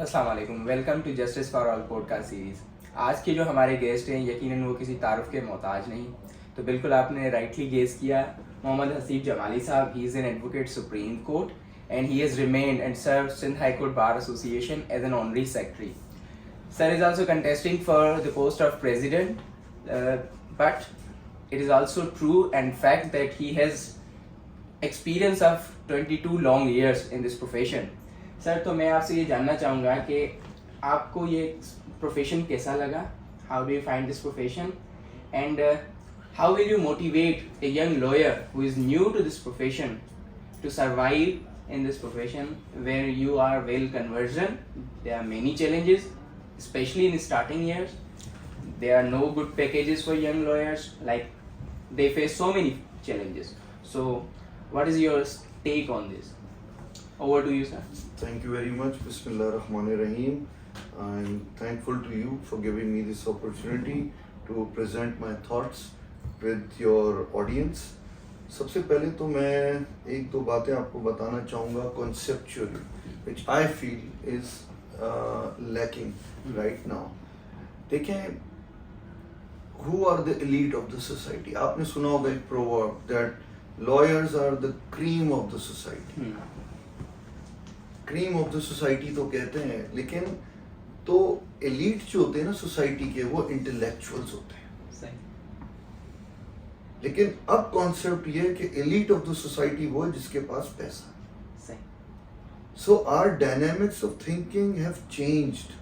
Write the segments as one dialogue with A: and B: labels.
A: अस्सलाम वालेकुम, welcome to justice for all podcast series. आज के जो हमारे गेस्ट हैं यकीनन वो किसी तारुफ के मोहताज नहीं। तो बिल्कुल आपने राइटली गेस किया, मोहम्मद हसीब जमाली साहब। He is an advocate supreme court and he has remained and serve Sindh high court bar association as an honorary secretary. Sir is also contesting for the post of president, but it is also true and fact that he has experience of 22 long years in this profession. Sir, तो मैं आपसे ये जानना चाहूँगा कि आपको ये profession कैसा लगा? How do you find this profession and how will you motivate a young lawyer who is new to this profession to survive in this profession where you are well conversant? There are many challenges, especially in starting years. There are no good packages for young lawyers, like they face so many challenges. So what is your take on this? Over to you, sir.
B: Thank you very much. Bismillah Rahman Rahim. I'm thankful to you for giving me this opportunity to present my thoughts with your audience. सबसे पहले तो मैं एक दो बातें आपको बताना चाहूँगा conceptually, which I feel is lacking right now. देखें, who are the elite of the society? आपने सुना होगा एक proverb that lawyers are the cream of the society. Cream of the society तो कहते हैं, लेकिन तो एलीट जो होते हैं ना सोसाइटी के, वो इंटेलेक्चुअल्स होते हैं. लेकिन अब कॉन्सेप्ट ये है कि एलीट ऑफ द सोसाइटी वो है जिसके पास पैसा. So our dynamics of thinking have changed.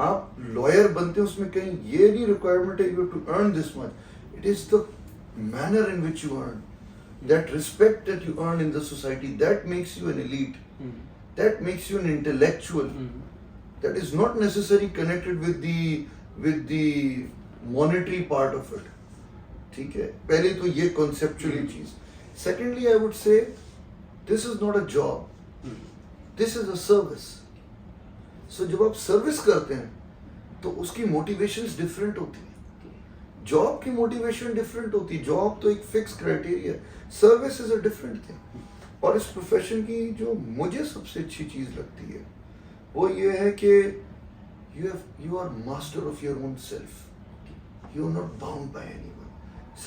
B: आप लॉयर बनते हैं उसमें कहीं ये नहीं रिक्वायरमेंट है you to earn this much. It is the manner in which you earn, that respect that you earn in the society, that makes you an elite. That makes you an intellectual. That is not necessarily connected with the monetary part of it. ठीक है, पहले तो ये conceptually चीज. Secondly, I would say this is not a job. This is a service. So जब आप service करते हैं तो उसकी मोटिवेशंस डिफरेंट होती है. जॉब की मोटिवेशन डिफरेंट होती है. जॉब तो एक fix criteria, service is a different thing. और इस प्रोफेशन की जो मुझे सबसे अच्छी चीज लगती है वो ये है कि you are master of your own self. You are not bound by anyone.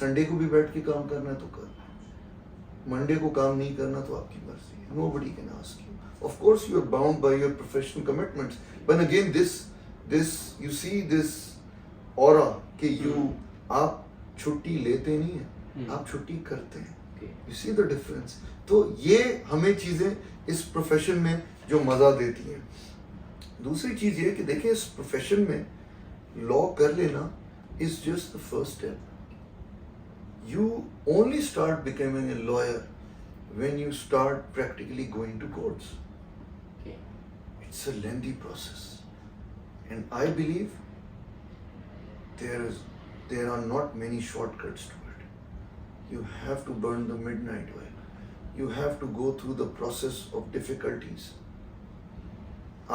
B: Sunday को भी बैठ के काम करना है तो करना है, मंडे को काम नहीं करना तो आपकी मर्जी है. Nobody can ask you. Of course you are bound by your professional commitments, but again this you see this aura कि यू आप छुट्टी लेते नहीं हैं, आप छुट्टी करते हैं. You see the difference. तो ये हमें चीजें इस प्रोफेशन में जो मजा देती हैं. दूसरी चीज ये कि देखिए, इस प्रोफेशन में लॉ कर लेना is just the first step. You only start becoming a lawyer when you start practically going to courts. It's a lengthy process and I believe there are not many shortcuts to it. You have to burn the midnight oil. You have to go through the process of difficulties.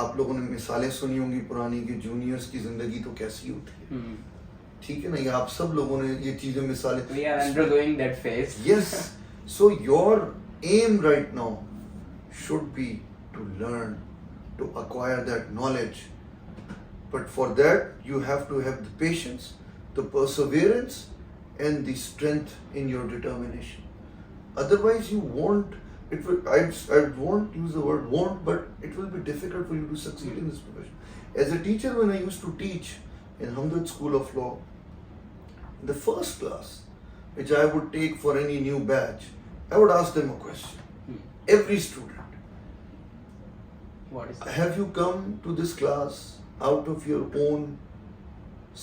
B: आप लोगों ने मिसालें सुनी होंगी पुरानी कि juniors की जिंदगी तो कैसी होती है. ठीक है ना, ये आप सब लोगों ने ये चीजें मिसालें.
A: We are undergoing that phase.
B: Yes. So your aim right now should be to learn, to acquire that knowledge. But for that you have to have the patience, the perseverance and the strength in your determination. Otherwise you won't, I won't use the word won't, but it will be difficult for you to succeed in this profession. As a teacher, when I used to teach in Hamdard School of Law, the first class which I would take for any new batch, I would ask them a question. Every student,
A: What is that?
B: have you come to this class out of your own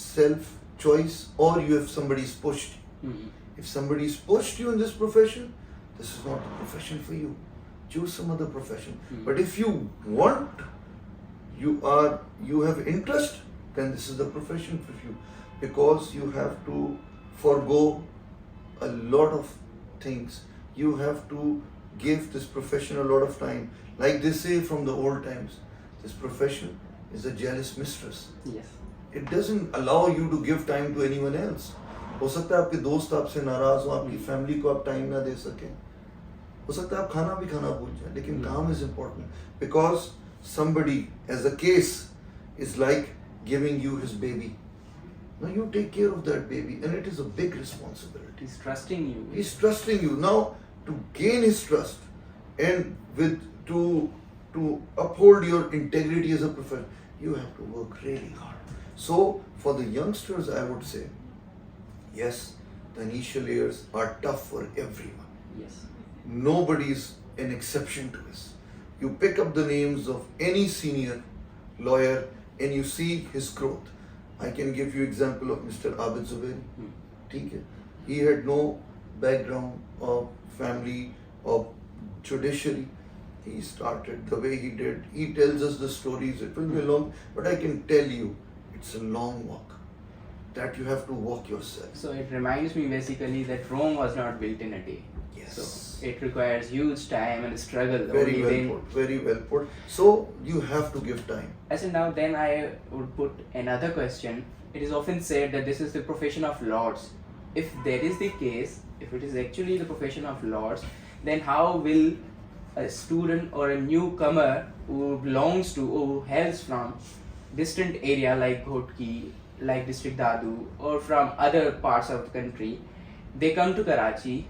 B: self choice, or you have somebody's pushed you? If somebody's pushed you in this profession, this is not the profession for you. Choose some other profession. But if you want, you have interest, then this is the profession for you, because you have to forego a lot of things. You have to give this profession a lot of time. Like they say from the old times, this profession is a jealous mistress.
A: Yes.
B: It doesn't allow you to give time to anyone else. हो सकता है आपके दोस्त आपसे नाराज हो, आपकी family को आप टाइम ना दे सकें, हो सकता है आप खाना भी खाना भूल जाए, लेकिन काम is important. Because somebody as a case is like giving you his baby. Now you take care of that baby, and it is a big responsibility.
A: He's trusting you.
B: He's trusting you. Now to gain his trust and to uphold your integrity as a professional, you have to work really hard. So for the youngsters, I would say, yes, the initial years are tough for everyone.
A: Yes.
B: Nobody is an exception to this. You pick up the names of any senior lawyer and you see his growth. I can give you example of Mr. Abid Zubairi. ठीक है? He had no background of family of judiciary. He started the way he did. He tells us the stories. It will be long, but I can tell you, it's a long walk that you have to walk yourself.
A: So it reminds me basically that Rome was not built in a day.
B: Yes.
A: So it requires huge time and struggle.
B: Very
A: Only
B: well
A: then-
B: put. Very well put. So you have to give time.
A: As in now, then I would put another question. It is often said that this is the profession of lords. If that is the case, if it is actually the profession of lords, then how will a student or a newcomer who belongs to or who hails from distant area like Ghotki, like District Dadu, or from other parts of the country, they come to Karachi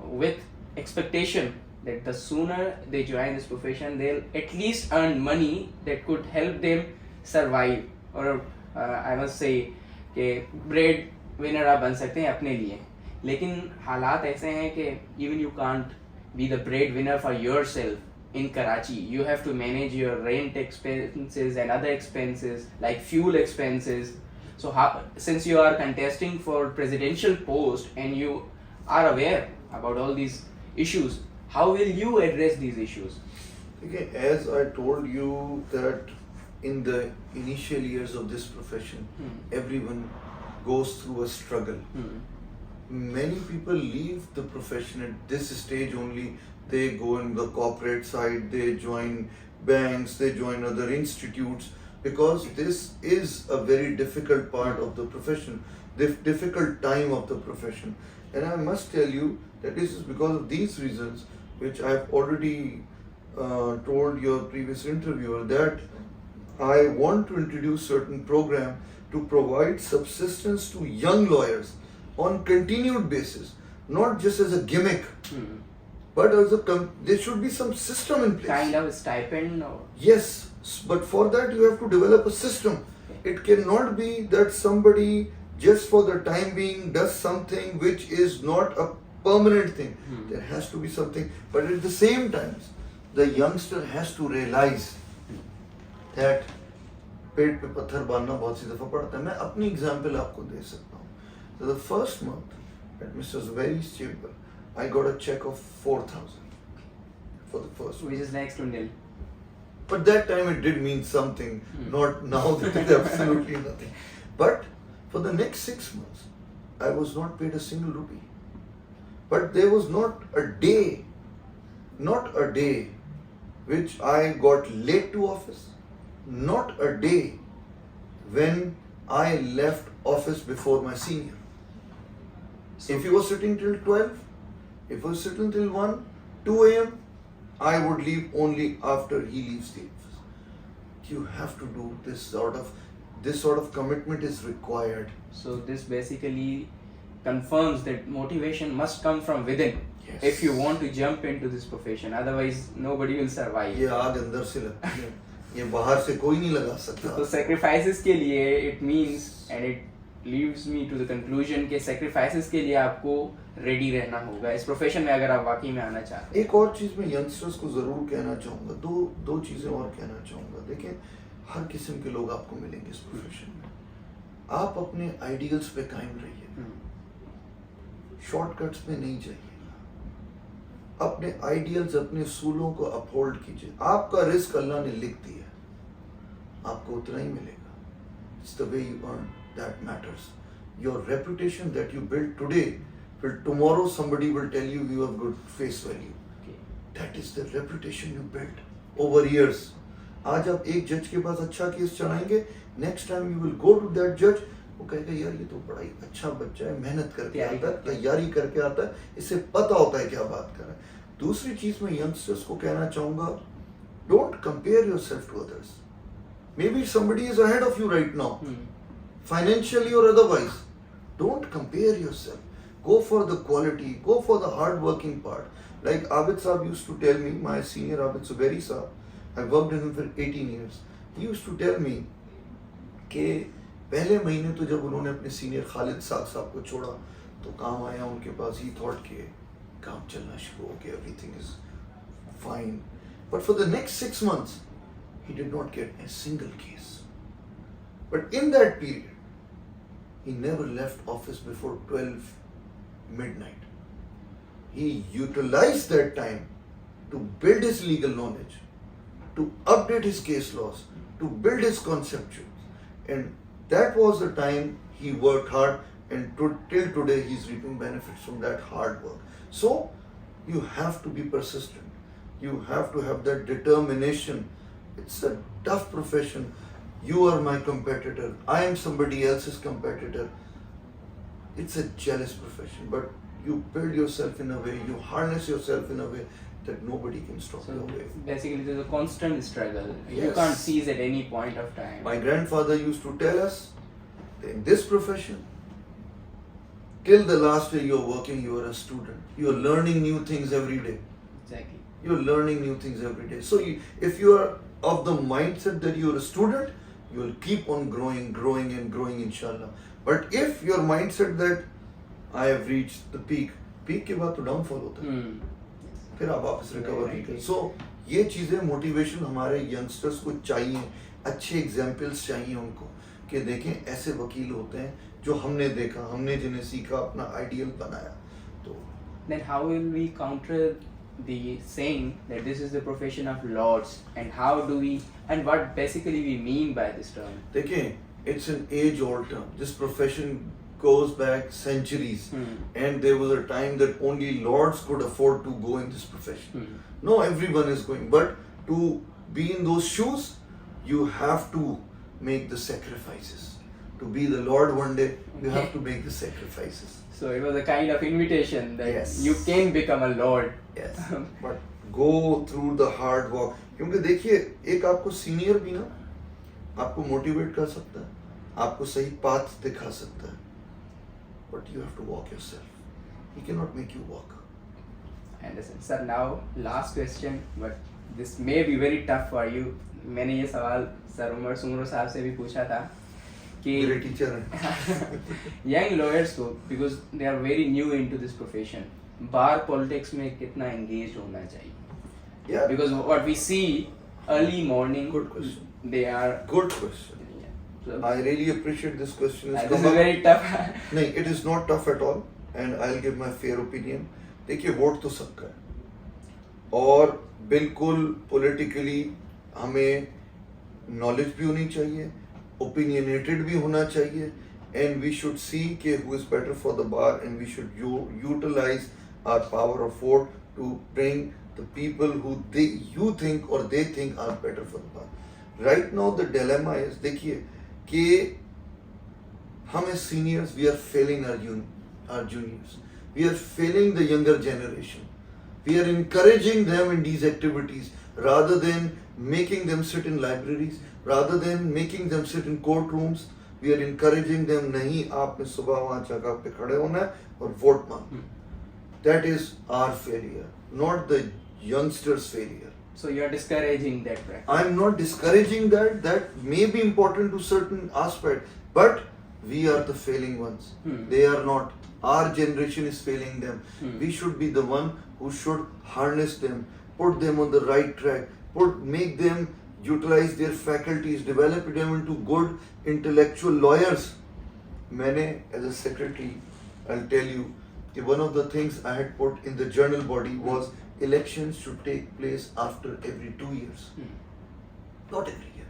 A: with expectation that the sooner they join this profession, they'll at least earn money that could help them survive, or I must say कि bread winner आप बन सकते हैं अपने लिए. लेकिन हालात ऐसे हैं कि even you can't be the bread winner for yourself in Karachi. You have to manage your rent expenses and other expenses like fuel expenses. So since you are contesting for presidential post and you are aware about all these issues, how will you address these issues?
B: Okay, as I told you that in the initial years of this profession, everyone goes through a struggle. Many people leave the profession at this stage only. They go in the corporate side, they join banks, they join other institutes, because this is a very difficult part of the profession, the difficult time of the profession. And I must tell you that this is because of these reasons, which I have already told your previous interviewer, that I want to introduce certain program to provide subsistence to young lawyers on continued basis, not just as a gimmick, but as a there should be some system in place.
A: Kind of stipend or
B: Yes, but for that you have to develop a system. It cannot be that somebody just for the time being does something which is not a permanent thing. There has to be something, but at the same time, the youngster has to realize that पेट पे पत्थर बांधना बहुत सी दफा पड़ता है. मैं अपनी example आपको दे सकता हूँ. So the first month at Mr. Zubairi's chamber, I got a check of 4,000 for the first
A: which is next to nil.
B: But that time it did mean something, not now that it is absolutely nothing. But for the next 6 months, I was not paid a single rupee. But there was not a day which I got late to office, not a day when I left office before my senior. If he was sitting till 12, if he was sitting till 1, 2 a.m., I would leave only after he leaves the office. You have to do this sort of commitment is required.
A: So this basically confirms that motivation must come from within.
B: Yes.
A: If you want to jump into this profession, otherwise nobody will survive.
B: ये आग अंदर से लगती है, ये बाहर से कोई नहीं लगा सकता.
A: तो sacrifices के लिए it means and it leads me to the conclusion कि sacrifices के लिए आपको ready रहना होगा इस profession में अगर आप वाकई में आना चाहते हैं.
B: एक और चीज मैं यंगस्टर्स को जरूर कहना चाहूँगा, दो चीजें और कहना चाहूँगा. देखें, हर किस्म के लोग आपको मिलेंगे इस प्रोफेशन में. आप अपने आइडियल्स पे कायम रहिए, शॉर्टकट्स में नहीं जाइए. अपने आइडियल्स, अपने सूलों को अपहोल्ड कीजिए. आपका रिस्क अल्लाह ने लिख दिया, आपको उतना ही मिलेगा. It's the way you earn that matters. Your reputation that you build today, फिर tomorrow somebody will tell you you have good face value. That is the reputation you built over years. आज आप एक जज के पास अच्छा case चलाएंगे, next time you will go to that जज, वो कहेगा यार ये तो बड़ा ही अच्छा बच्चा है, मेहनत करके आता है, तैयारी करके आता है, इसे पता होता है क्या बात कर रहा है. दूसरी चीज मैं यंगस्टर्स को कहना चाहूँगा, Don't compare yourself to others. Maybe somebody is ahead of you right now, financially or otherwise. Don't compare yourself. Go for the quality, go for the hard working part. Like Abid Saab used to tell me, my senior Abid Suberi Saab, I worked with him for 18 years. He used to tell me कि पहले महीने तो जब उन्होंने अपने senior Khalid साहब को छोड़ा तो काम आया उनके पास, ही थॉट के काम चलना शुरू हो गया, everything is fine. But for the next 6 months he did not get a single case. But in that period, he never left office before 12 midnight. He utilized that time to build his legal knowledge, to update his case laws, to build his conceptuals. And that was the time he worked hard, and till today he's reaping benefits from that hard work. So you have to be persistent. You have to have that determination. It's a tough profession. You are my competitor. I am somebody else's competitor. It's a jealous profession, but you build yourself in a way, you harness yourself in a way that nobody can stop
A: So
B: your way.
A: basically, there's a constant struggle. You
B: Yes.
A: can't cease at any point of time.
B: My grandfather used to tell us that in this profession, till the last day you're working, you are a student. You're learning new things every day.
A: Exactly.
B: You're learning new things every day. So if you are of the mindset that you're a student, you will keep on growing and growing, inshallah. But if your mindset that I have reached the peak के बाद तो downfall होता है, फिर आप वापस recover नहीं कर. सो ये चीज़ें मोटिवेशन हमारे यंगस्टर्स को चाहिए, अच्छे एग्जाम्पल्स चाहिए उनको कि देखें ऐसे वकील होते हैं जो हमने देखा, हमने जिन्हें सीखा, अपना आइडियल बनाया. तो
A: Then how will we counter the saying that this is the profession of lords, and how do we, and what basically we mean by this term?
B: देखें, it's an age-old term. This profession goes back centuries, and there was a time that only lords could afford to go in this profession. No, everyone is going, but to be in those shoes, you have to make the sacrifices. To be the lord one day, you have to make the sacrifices.
A: So it was a kind of invitation that
B: Yes.
A: you can become a lord.
B: Yes. But go through the hard work. क्योंकि देखिए, एक आपको senior भी ना आपको motivate कर सकता है, आपको सही पाथ दिखा सकता है. But you have to walk yourself. He cannot make you walk.
A: I understand. Sir, now last question, but this may be very tough for you. मैंने ये सवाल सर उमर सुमरो साहब से भी पूछा था कि
B: मेरे टीचर हैं.
A: young lawyers को, because they are very new into this profession, bar politics में कितना engaged होना चाहिए?
B: Yeah.
A: Because what we see early morning,
B: Good question.
A: they are.
B: Good question.
A: Yeah. So,
B: I really appreciate this question. It's
A: this
B: come
A: is
B: up.
A: very tough.
B: नहीं, it is not tough at all, and I'll give my fair opinion. देखिए, vote तो सबका है, और बिल्कुल politically हमें knowledge भी होनी चाहिए, ओपिनियनेटेड भी होना चाहिए, and we should see कि who is better for the bar, and we should utilize our power of vote to bring the people who you think or they think are better for the bar. Right now the dilemma is, देखिए कि हम as seniors we are failing our juniors, we are failing the younger generation. We are encouraging them in these activities rather than making them sit in libraries, rather than making them sit in courtrooms. We are encouraging them, नहीं आपने सुबह वहाँ जगह पे खड़े होना है और वोट मांगना. That is our failure, not the youngsters' failure.
A: So you are discouraging that practice.
B: I'm not discouraging that. That may be important to certain aspect, but we are the failing ones. They are not. Our generation is failing them. We should be the one who should harness them, put them on the right track, make them utilize their faculties, develop them into good intellectual lawyers. मैंने as a secretary, I'll tell you, one of the things I had put in the journal body was elections should take place after every 2 years, not every year.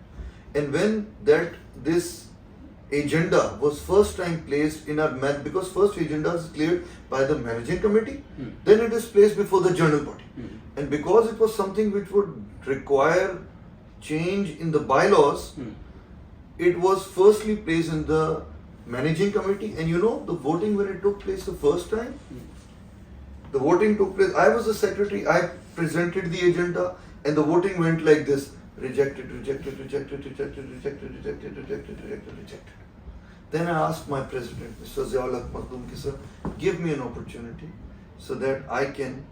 B: And when this agenda was first time placed in our because first agenda is cleared by the managing committee, then it is placed before the journal body. And because it was something which would require change in the bylaws, it was firstly placed in the managing committee. And you know, the voting when it took place the first time, the voting took place, I was the secretary, I presented the agenda, and the voting went like this: rejected, rejected, rejected, rejected, rejected, rejected, rejected, rejected, rejected. Then I asked my president, Mr. Ziaul Haq Maktoum, ki sir, give me an opportunity so that I can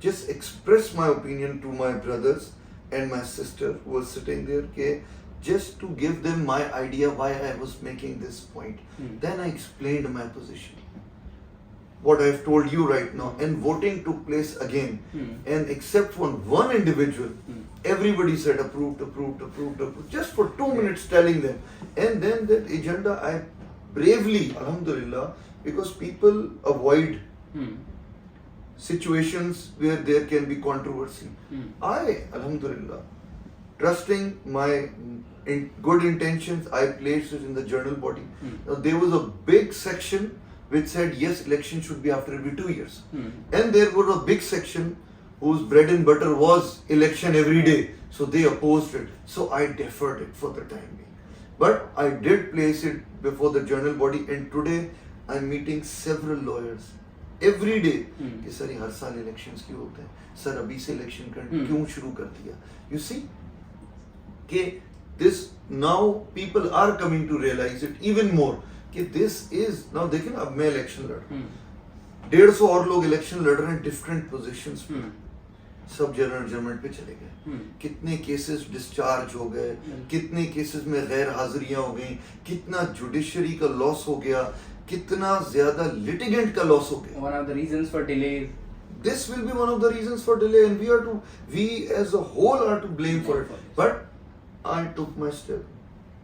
B: just express my opinion to my brothers and my sister who was sitting there, ke, just to give them my idea why I was making this point. Then I explained my position, what I have told you right now, and voting took place again. And except for one individual, everybody said approved, approved, approved, approved, just for 2 minutes telling them. And then that agenda I bravely, alhamdulillah, because people avoid situations where there can be controversy. I, alhamdulillah, trusting my good intentions, I placed it in the journal body. Now there was a big section which said yes, election should be after every 2 years. And there was a big section whose bread and butter was election every day. So they opposed it. So I deferred it for the time being. But I did place it before the journal body, and today I'm meeting several lawyers every day. कि sir ये हर साल elections क्यों होते हैं? Sir अभी से election क्यों शुरू कर दिया? You see, कि this now people are coming to realize it even more. कि this is now देखिए ना, अब मैं election लड़ रहा हूँ, 150 और लोग election लड़ रहे हैं different positions पे, सब जनरल जजमेंट पे चले गए, कितने केसेस डिस्चार्ज हो गए, कितने केसेस में गैर हाजिरियां हो गई, कितना जुडिशरी का लॉस हो गया, कितना ज्यादा लिटिगेंट का लॉस हो गया.
A: One of the reasons for delay.
B: This will be one of the reasons for delay, and we as a whole are to blame for it. But I took my step,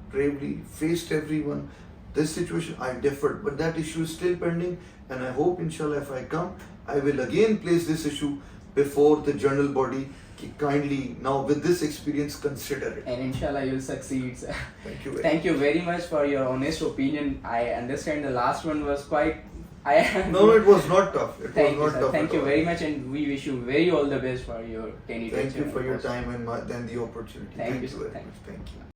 B: bravely faced everyone. This situation I deferred, but that issue is still pending, and I hope inshallah if I come, I will again place this issue before the journal body. Kindly now with this experience consider it.
A: And inshallah you'll succeed.
B: Thank you.
A: Thank you very much for your honest opinion. I understand the last one was quite.
B: No, it was not tough. It
A: Thank
B: was
A: you,
B: not tough.
A: Thank
B: at
A: you
B: all.
A: very much, and we wish you very all the best for your candidature.
B: Thank you for your time and then the opportunity.
A: Thank you,
B: very
A: sir.
B: much. Thank you.